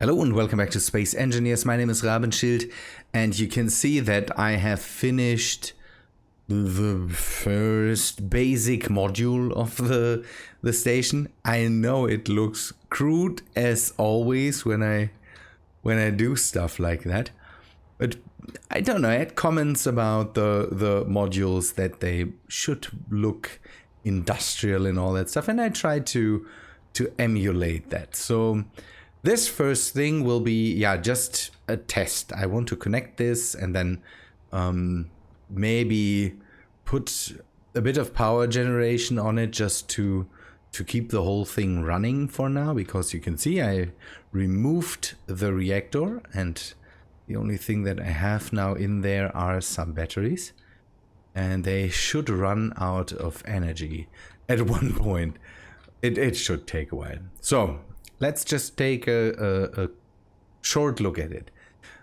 Hello and welcome back to Space Engineers. My name is Rabenschild and you can see that I have finished the first basic module of the station. I know it looks crude as always when I do stuff like that, but I don't know, I had comments about the modules that they should look industrial and all that stuff, and I tried to emulate that. So this first thing will be, just a test. I want to connect this and then maybe put a bit of power generation on it just to keep the whole thing running for now, because you can see I removed the reactor and the only thing that I have now in there are some batteries, and they should run out of energy at one point. It should take a while. So let's just take a short look at it.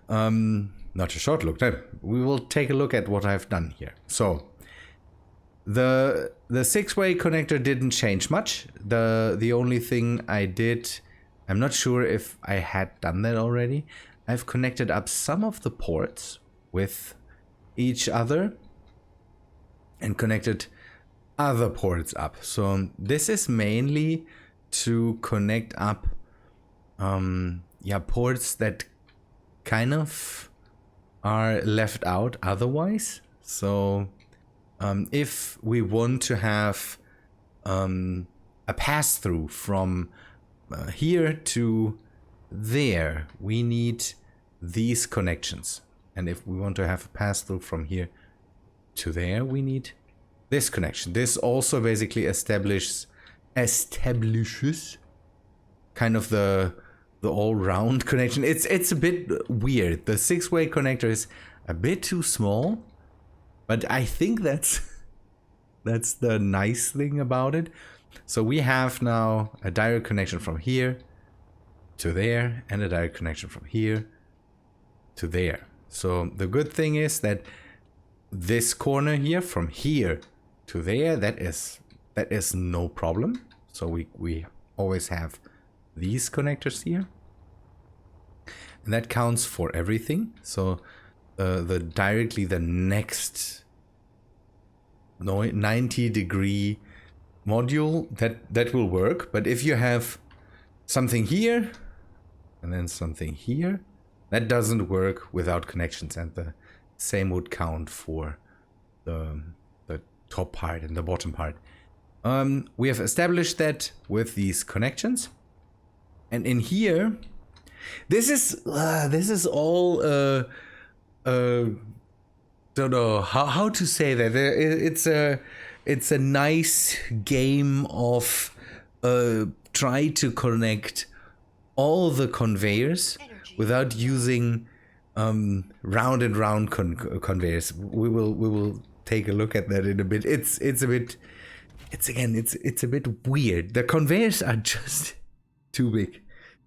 Not a short look, no. We will take a look at what I've done here. So the 6-way connector didn't change much. The only thing I did, I'm not sure if I had done that already. I've connected up some of the ports with each other and connected other ports up. So this is mainly to connect up ports that kind of are left out otherwise. So if we want to have a pass-through from here to there, we need these connections, and if we want to have a pass-through from here to there, we need this connection. This also basically establishes kind of the all-round connection. It's a bit weird. The 6-way connector is a bit too small, but I think that's the nice thing about it. So we have now a direct connection from here to there and a direct connection from here to there. So the good thing is that this corner here, from here to there, that is no problem. So we always have these connectors here, and that counts for everything. So the next 90-degree module, that will work. But if you have something here and then something here, that doesn't work without connections, and the same would count for the top part and the bottom part. We have established that with these connections, and in here, this is all don't know how to say that. It's a nice game of try to connect all the conveyors without using round and round conveyors. We will take a look at that in a bit. It's a bit weird. The conveyors are just too big.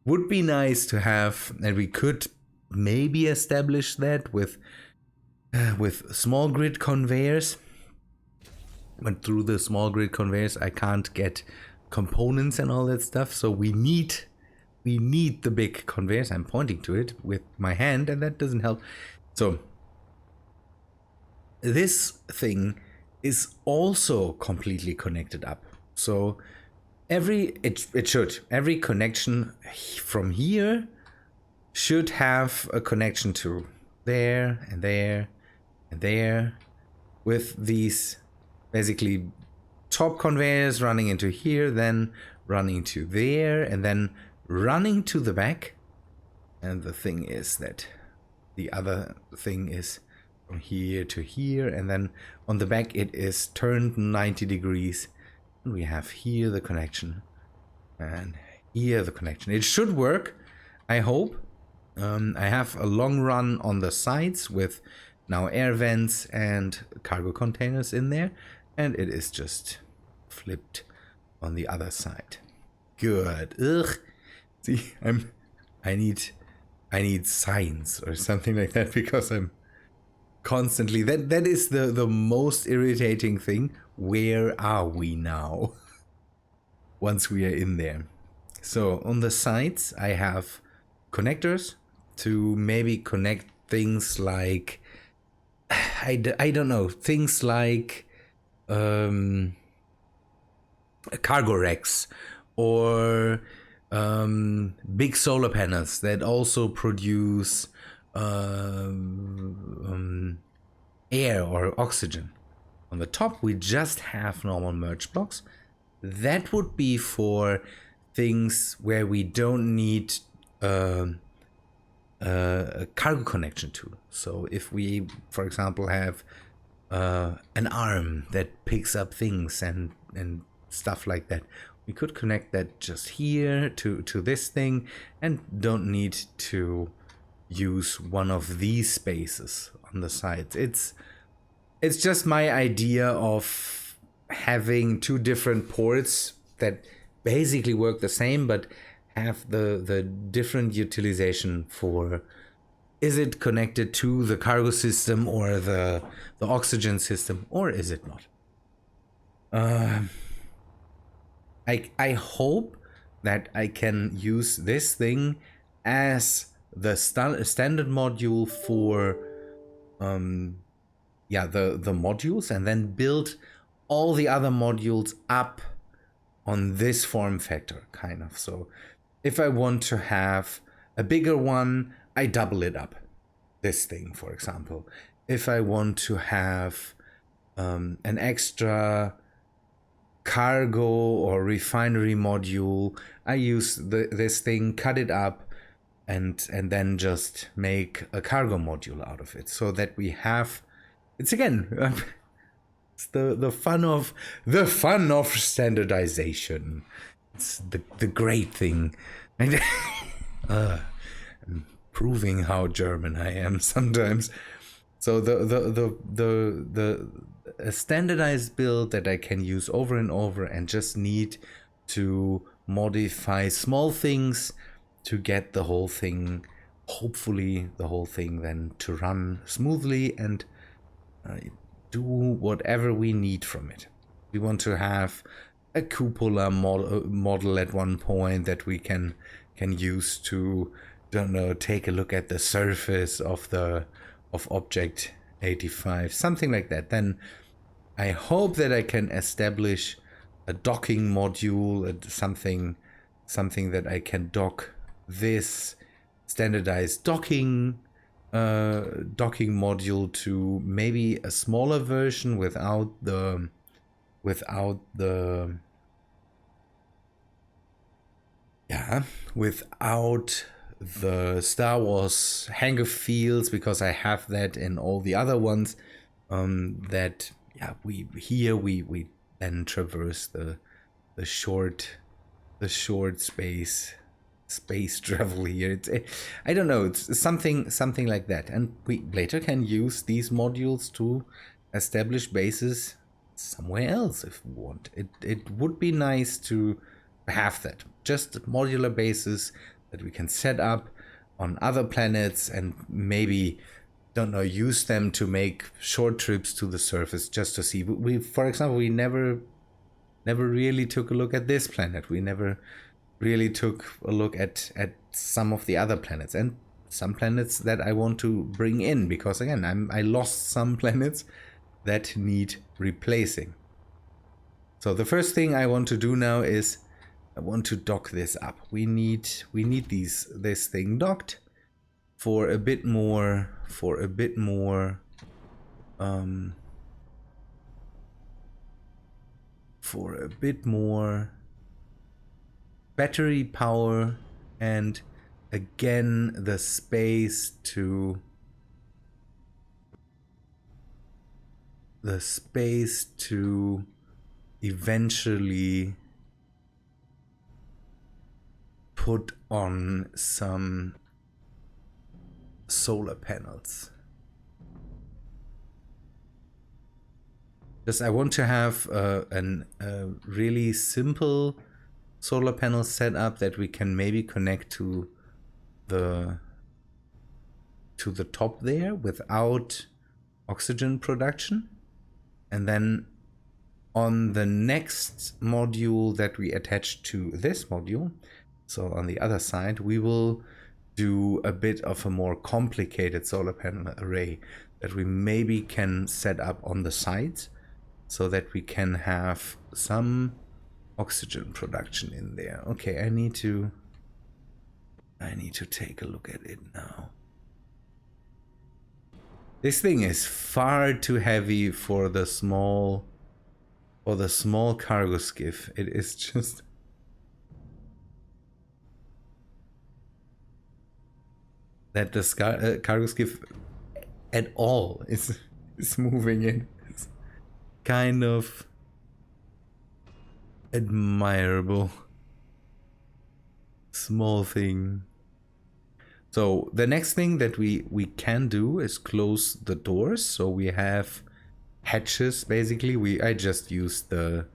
Would be nice to have, and we could maybe establish that with small grid conveyors. But through the small grid conveyors, I can't get components and all that stuff. So we need the big conveyors. I'm pointing to it with my hand, and that doesn't help. So this thing is also completely connected up. So every connection from here should have a connection to there and there and there, with these basically top conveyors running into here, then running to there, and then running to the back. And the thing is that the other thing is from here to here, and then on the back it is turned 90 degrees. And we have here the connection and here the connection. It should work, I hope. I have a long run on the sides with now air vents and cargo containers in there, and it is just flipped on the other side. Good. Ugh. See, I need signs or something like that, because I'm constantly, that is the most irritating thing. Where are we now? Once we are in there. So on the sides I have connectors to maybe connect things like I don't know, things like cargo racks or big solar panels that also produce air or oxygen. On the top we just have normal merge blocks. That would be for things where we don't need a cargo connection to. So if we, for example, have an arm that picks up things and stuff like that, we could connect that just here to this thing and don't need to use one of these spaces on the sides. It's just my idea of having two different ports that basically work the same but have the different utilization for, is it connected to the cargo system or the oxygen system, or is it not? I hope that I can use this thing as the standard module for the modules, and then build all the other modules up on this form factor, kind of. So if I want to have a bigger one, I double it up, this thing, for example. If I want to have an extra cargo or refinery module, I use this thing, cut it up, and then just make a cargo module out of it, so that we have, it's again it's the fun of standardization. It's the great thing. I'm proving how German I am sometimes. So a standardized build that I can use over and over, and just need to modify small things to get the whole thing, hopefully the whole thing, then to run smoothly and do whatever we need from it. We want to have a cupola model at one point that we can use to, don't know, take a look at the surface of object 85, something like that. Then I hope that I can establish a docking module, something that I can dock this standardized docking module to maybe a smaller version without the Star Wars hangar fields, because I have that in all the other ones. We then traverse the short space travel here. I don't know, it's something like that, and we later can use these modules to establish bases somewhere else if we want. It would be nice to have that, just modular bases that we can set up on other planets and maybe, don't know, use them to make short trips to the surface just to see. For example, we never really took a look at this planet. We never really took a look at some of the other planets, and some planets that I want to bring in, because again, I lost some planets that need replacing. So the first thing I want to do now is I want to dock this up. We need this thing docked for a bit more battery power, and again the space to eventually put on some solar panels. Just I want to have a really simple solar panel set up that we can maybe connect to the top there without oxygen production, and then on the next module that we attach to this module, so on the other side, we will do a bit of a more complicated solar panel array that we maybe can set up on the sides so that we can have some oxygen production in there. Okay, I need to take a look at it now. This thing is far too heavy for the small cargo skiff. It is just that the cargo skiff at all is moving in. It's kind of admirable. Small thing. So the next thing that we can do is close the doors. So we have hatches basically. I just used the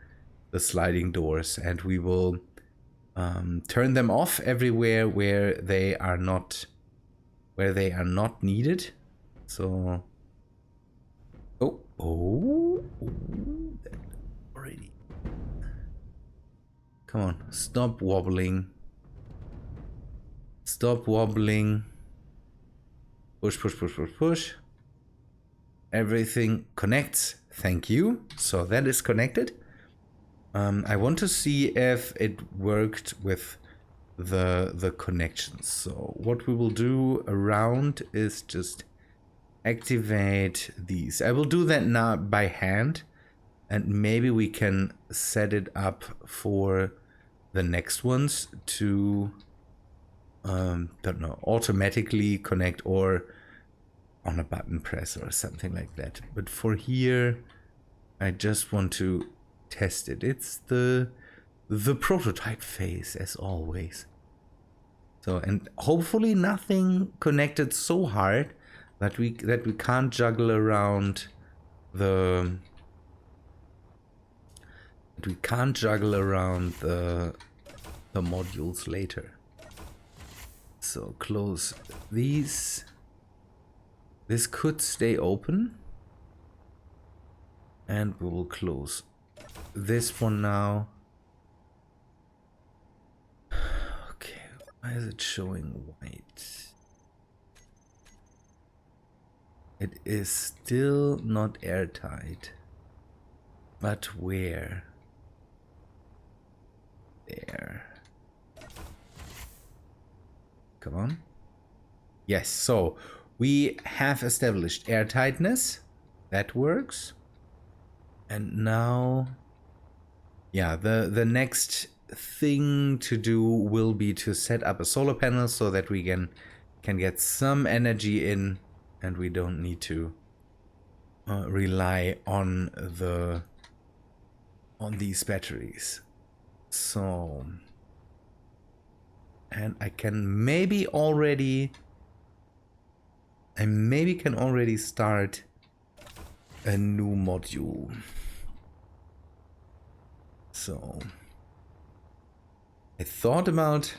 sliding doors, and we will turn them off everywhere where they are not needed. So oh already. Come on, stop wobbling. Stop wobbling. Push, push, push, push, push. Everything connects. Thank you. So that is connected. I want to see if it worked with the connections. So what we will do around is just activate these. I will do that now by hand, and maybe we can set it up for the next ones to don't know, automatically connect or on a button press or something like that. But for here, I just want to test it. It's the prototype phase as always. So, and hopefully nothing connected so hard that we can't juggle around the modules later. So close these. This could stay open. And we will close this for now. Okay, why is it showing white? It is still not airtight. But where? There. Come on. Yes, so we have established airtightness. That works. And now, yeah, the next thing to do will be to set up a solar panel so that we can get some energy in, and we don't need to rely on these batteries. So, and I maybe can already start a new module. So I thought about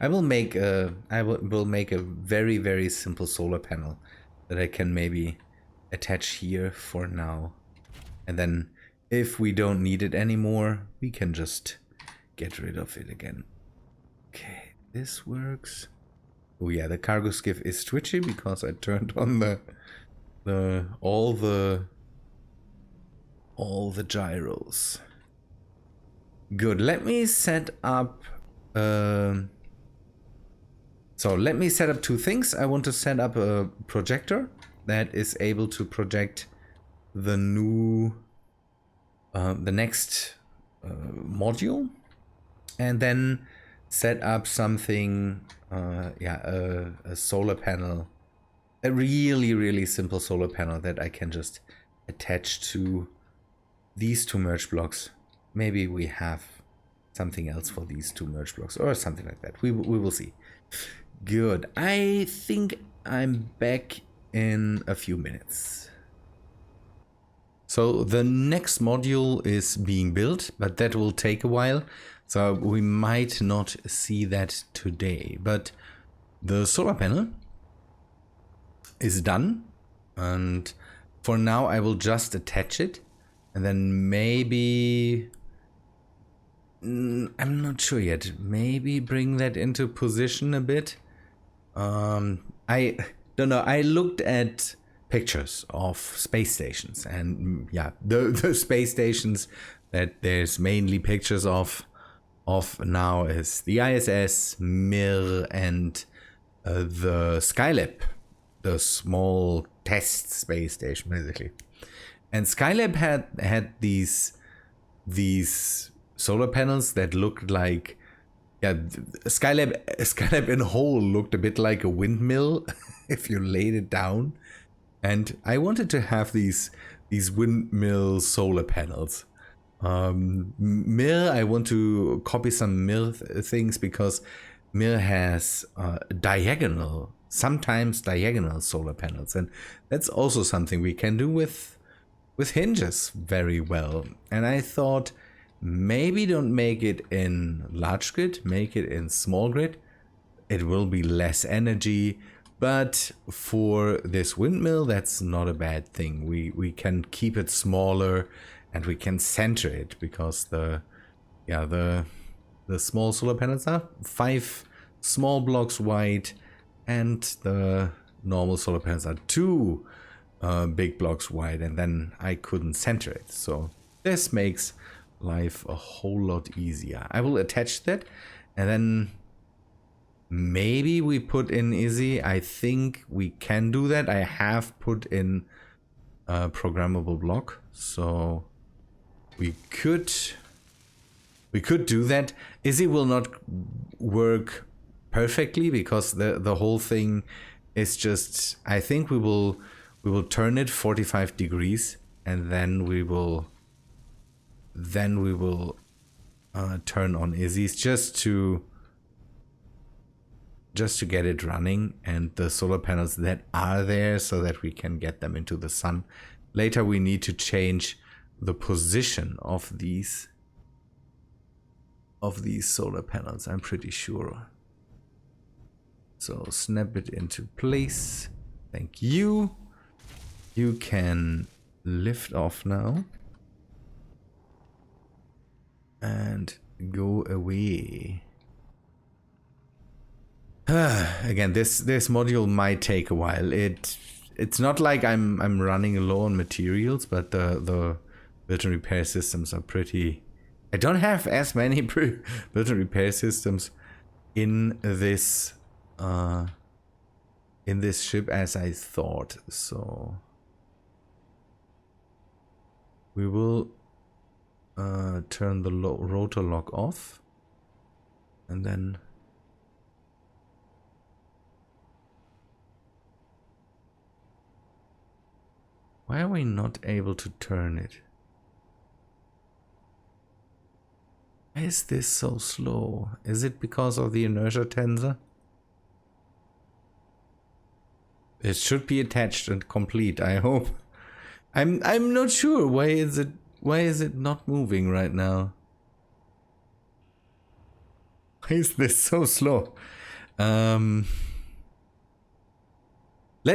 I will make a very, very simple solar panel that I can maybe attach here for now, and then if we don't need it anymore, we can just get rid of it again. Okay, this works. Oh yeah, the cargo skiff is twitchy because I turned on all the gyros. Good. Let me set up so let me set up two things. I want to set up a projector that is able to project the new the next module, and then set up something a solar panel, a really simple solar panel that I can just attach to these two merge blocks. Maybe we have something else for these two merge blocks or something like that. We will see. Good. I think I'm back in a few minutes. So the next module is being built, but that will take a while. So we might not see that today, but the solar panel is done. And for now I will just attach it, and then maybe I'm not sure yet. Maybe bring that into position a bit. I don't know. I looked at pictures of space stations, and yeah, the space stations that there's mainly pictures of now is the ISS, Mir, and the SKYLAB, the small test space station, basically. And SKYLAB had these solar panels that looked like, yeah, Skylab in whole looked a bit like a windmill if you laid it down. And I wanted to have these windmill solar panels. Mir, I want to copy some Mir things because Mir has sometimes diagonal solar panels, and that's also something we can do with hinges very well. And I thought, maybe don't make it in large grid, make it in small grid. It will be less energy, but for this windmill, that's not a bad thing. We can keep it smaller and we can center it because the small solar panels are 5 small blocks wide and the normal solar panels are 2 big blocks wide, and then I couldn't center it. So this makes life a whole lot easier. I will attach that, and then maybe we put in Izzy. I think we can do that. I have put in a programmable block, so we could do that. Izzy will not work perfectly because the whole thing is just, I think we will turn it 45 degrees, and then we will turn on Izzy's just to get it running, and the solar panels that are there so that we can get them into the sun. Later we need to change the position of these solar panels, I'm pretty sure. So snap it into place. Thank you. You can lift off now and go away. Again, this module might take a while. It's not like I'm running low on materials, but the built-in repair systems are pretty. I don't have as many built-in repair systems in this ship as I thought. So we will turn the rotor lock off, and then why are we not able to turn it? Why is this so slow? Is it because of the inertia tensor? It should be attached and complete, I hope. I'm not sure. Why is it not moving right now? Why is this so slow? Let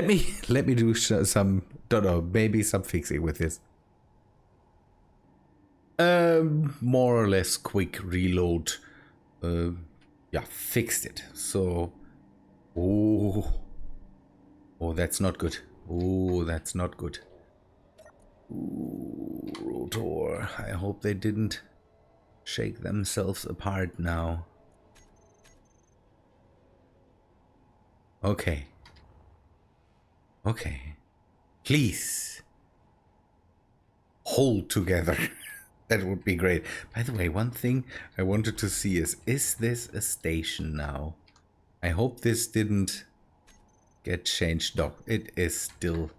me do some, don't know, maybe some fixing with this. More or less quick reload. Yeah, fixed it. So, oh, that's not good. Oh, that's not good. Ooh, rotor. I hope they didn't shake themselves apart now. Okay. Okay. Please hold together. That would be great. By the way, one thing I wanted to see is this a station now? I hope this didn't get changed. No, it is still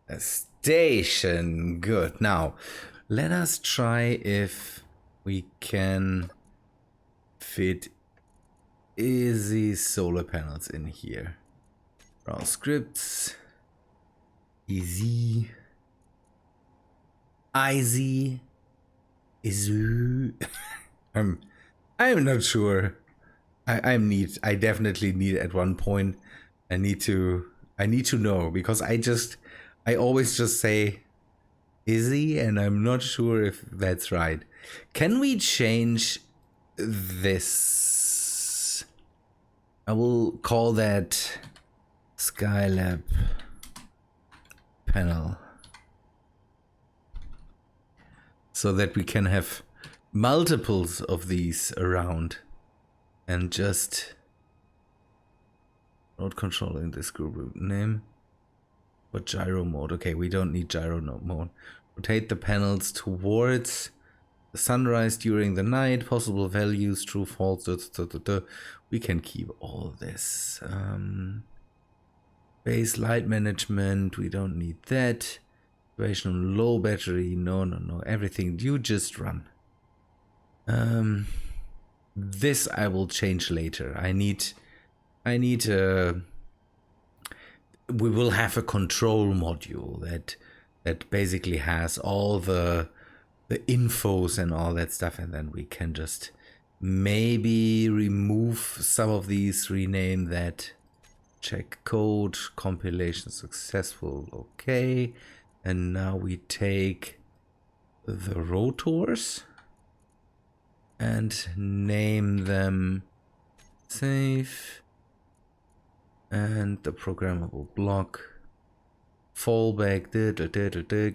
a station. Good. Now, let us try if we can fit easy solar panels in here. Raw scripts. Easy. Easy. I'm not sure. I definitely need at one point. I need to know, because I always just say Izzy, and I'm not sure if that's right. Can we change this. I will call that SKYLAB panel, so that we can have multiples of these around and just not controlling this group name. But gyro mode. Okay, we don't need gyro mode. Rotate the panels towards the sunrise during the night. Possible values, true, false. We can keep all this. Base light management. We don't need that. Situation low battery. No. Everything. You just run. This I will change later. I need we will have a control module that basically has all the infos and all that stuff, and then we can just maybe remove some of these, rename that, check code, compilation successful, okay. And now we take the rotors and name them safe. And the programmable block, fallback,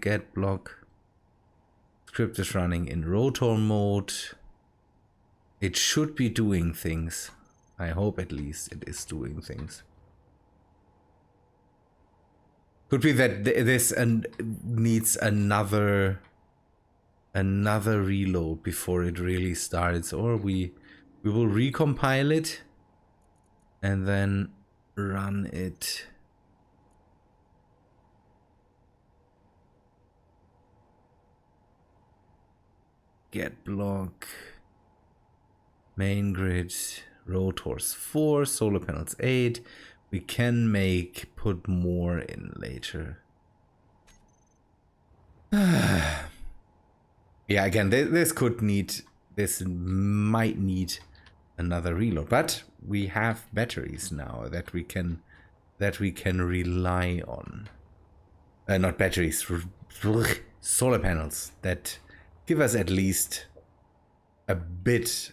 get block. Script is running in rotor mode. It should be doing things. I hope at least it is doing things. Could be that this needs another reload before it really starts, or we will recompile it and then run it. Get block, main grid, rotors 4, solar panels 8. We can put more in later. Yeah, again, this might need another reload, but we have batteries now that we can rely on. Not batteries, solar panels that give us at least a bit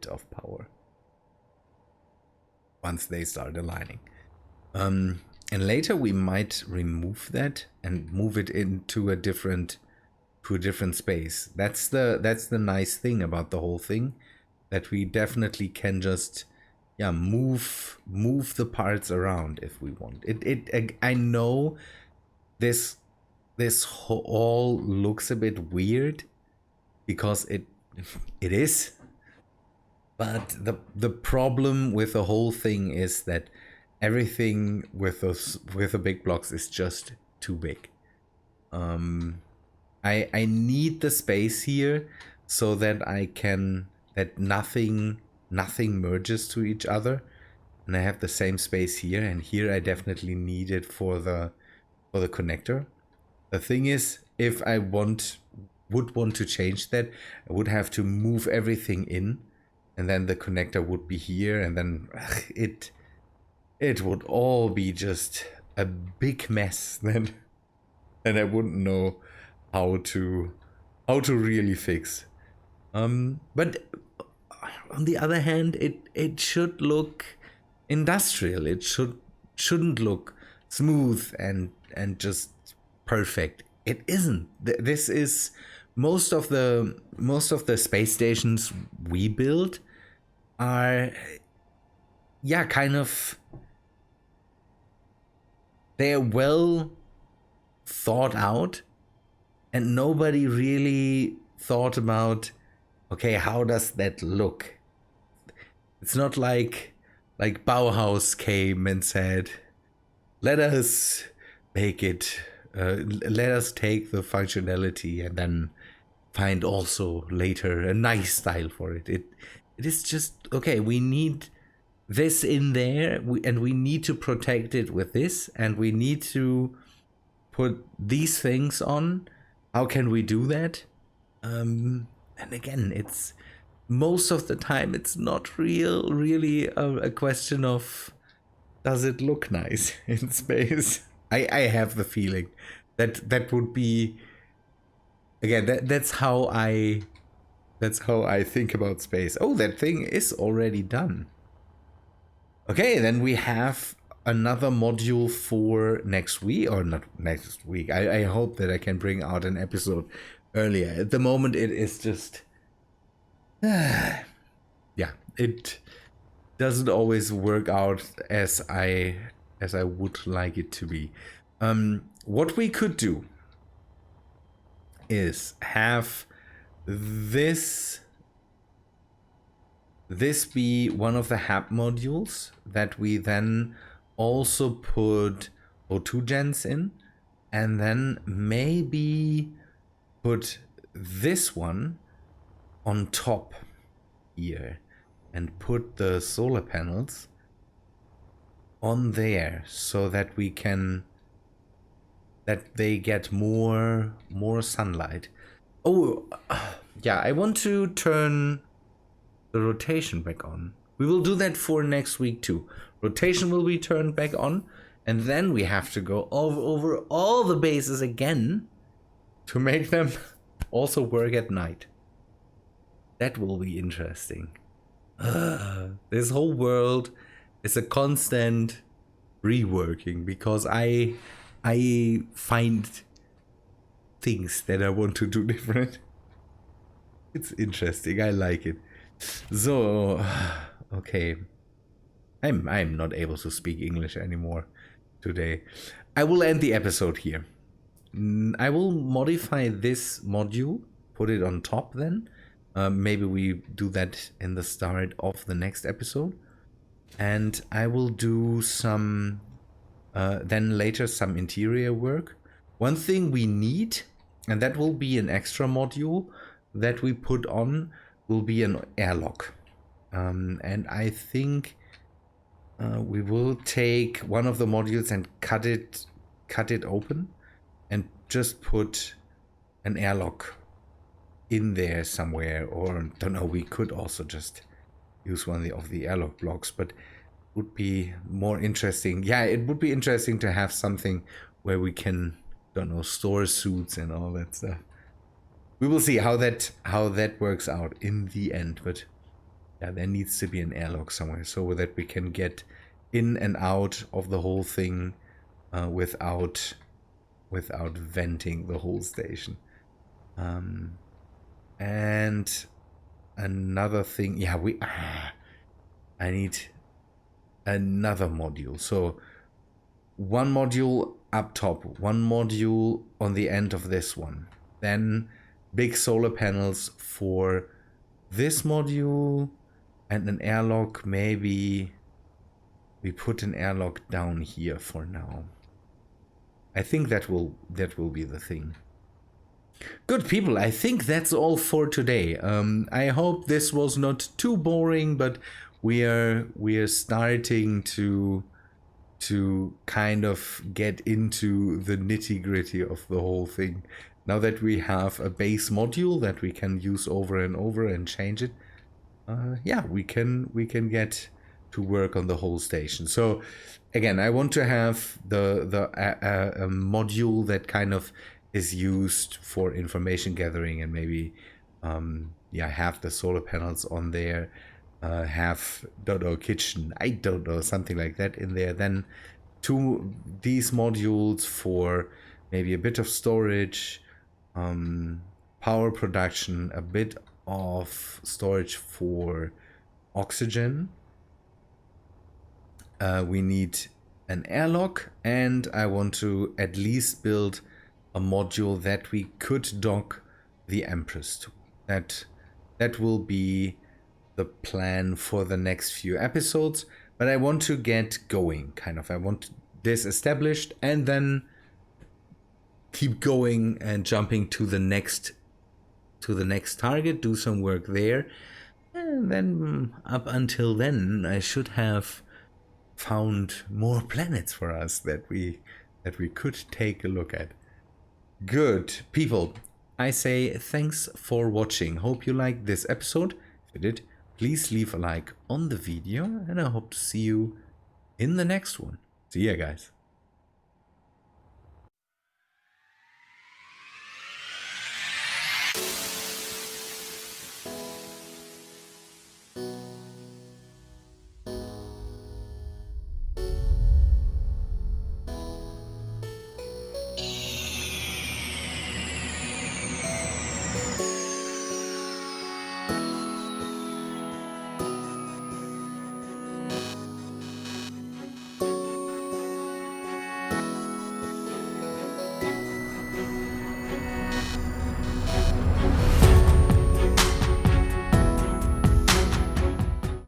of power once they start aligning. And later we might remove that and move it into a different space. That's the nice thing about the whole thing, that we definitely can just move the parts around if we want. I know this all looks a bit weird because it is, but the problem with the whole thing is that everything with the big blocks is just too big. I need the space here so that that nothing merges to each other, and I have the same space here, and here I definitely need it for the connector. The thing is, if I would want to change that, I would have to move everything in, and then the connector would be here, and then it would all be just a big mess then, and I wouldn't know how to really fix. But on the other hand, it should look industrial. It shouldn't look smooth and just perfect. It isn't. This is most of the space stations we build are kind of, they're well thought out, and nobody really thought about, okay, how does that look? It's not like Bauhaus came and said, let us make it, let us take the functionality and then find also later a nice style for it. It is just, okay, we need this in there, and we need to protect it with this, and we need to put these things on. How can we do that? And again, it's most of the time it's not really a question of does it look nice in space. I have the feeling that would be, again, that's how I That's how I think about space. Oh, that thing is already done. Okay, then we have another module for next week, or not next week. I hope that I can bring out an episode earlier. At the moment, it is just... yeah, it doesn't always work out as I would like it to be. What we could do is have this be one of the hab modules that we then also put O2 gens in, and then maybe put this one on top here and put the solar panels on there so that we can, that they get more sunlight. Oh, yeah, I want to turn the rotation back on. We will do that for next week too. Rotation will be turned back on, and then we have to go over all the bases again to make them also work at night. That will be interesting. This whole world is a constant reworking because I find things that I want to do different. It's interesting. I like it. So, okay. I'm not able to speak English anymore today. I will end the episode here. I will modify this module, put it on top then. Maybe we do that in the start of the next episode. And I will do some, then later some interior work. One thing we need, and that will be an extra module that we put on, will be an airlock. And I think we will take one of the modules and cut it open and just put an airlock in there somewhere, or don't know, we could also just use one of the airlock blocks, but would be more interesting. Yeah, it would be interesting to have something where we can, don't know, store suits and all that stuff. We will see how that works out in the end, but yeah, there needs to be an airlock somewhere so that we can get in and out of the whole thing without venting the whole station. And another thing, yeah, I need another module. So one module up top, one module on the end of this one, then big solar panels for this module, and an airlock. Maybe we put an airlock down here for now. I think that will be the thing. Good people, I think that's all for today. I hope this was not too boring, but we are starting to kind of get into the nitty-gritty of the whole thing. Now that we have a base module that we can use over and over and change it, yeah, we can get to work on the whole station. So again, I want to have a module that kind of is used for information gathering, and maybe yeah, have the solar panels on there, have, don't know, kitchen, I don't know, something like that in there. Then these modules for maybe a bit of storage, power production, a bit of storage for oxygen. We need an airlock, and I want to at least build a module that we could dock the Empress to. That will be the plan for the next few episodes, but I want to get going, kind of. I want this established and then keep going and jumping to the next target, do some work there, and then up until then I should have found more planets for us that we could take a look at. Good people, I say thanks for watching. Hope you liked this episode. If you did, please leave a like on the video, and I hope to see you in the next one. See ya, guys.